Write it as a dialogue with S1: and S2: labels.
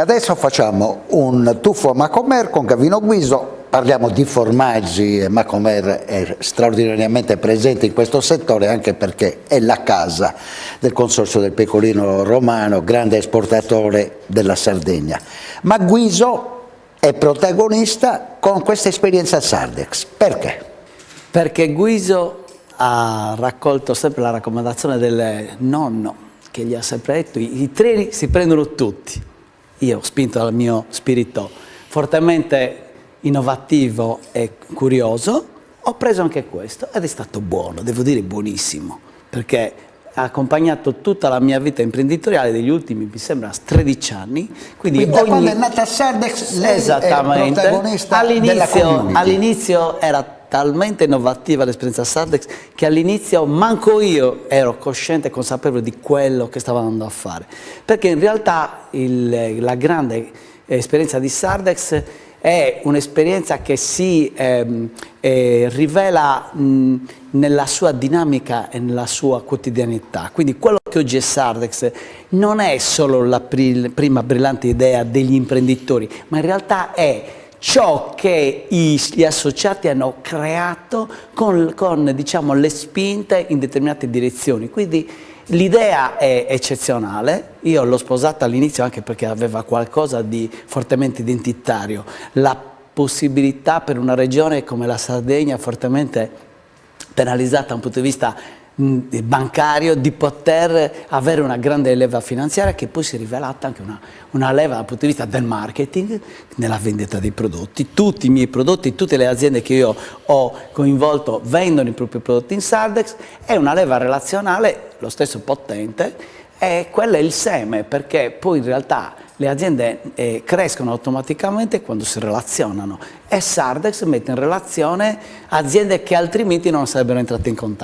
S1: adesso facciamo un tuffo a Macomer con Gavino Guiso, parliamo di formaggi e Macomer è straordinariamente presente in questo settore anche perché è la casa del Consorzio del Pecorino Romano, grande esportatore della Sardegna. Ma Guiso è protagonista con questa esperienza Sardex. Perché?
S2: Perché Guiso ha raccolto sempre la raccomandazione del nonno che gli ha sempre detto: i treni si prendono tutti. Io, spinto dal mio spirito fortemente innovativo e curioso, ho preso anche questo ed è stato buono, devo dire buonissimo, perché ha accompagnato tutta la mia vita imprenditoriale degli ultimi, mi sembra, 13 anni. Quindi
S1: da quando è nata Sardex lei
S2: esattamente,
S1: è protagonista della community.
S2: all'inizio era talmente innovativa l'esperienza Sardex che all'inizio manco io ero cosciente e consapevole di quello che stavo andando a fare, perché in realtà la grande esperienza di Sardex è un'esperienza che si rivela nella sua dinamica e nella sua quotidianità. Quindi quello che oggi è Sardex non è solo la prima brillante idea degli imprenditori, ma in realtà è ciò che gli associati hanno creato con diciamo, le spinte in determinate direzioni. Quindi l'idea è eccezionale, io l'ho sposata all'inizio anche perché aveva qualcosa di fortemente identitario, la possibilità per una regione come la Sardegna fortemente penalizzata da un punto di vista bancario di poter avere una grande leva finanziaria che poi si è rivelata anche una leva dal punto di vista del marketing, nella vendita dei prodotti. Tutti i miei prodotti, tutte le aziende che io ho coinvolto vendono i propri prodotti in Sardex, è una leva relazionale lo stesso potente, e quello è il seme, perché poi in realtà le aziende crescono automaticamente quando si relazionano e Sardex mette in relazione aziende che altrimenti non sarebbero entrate in contatto.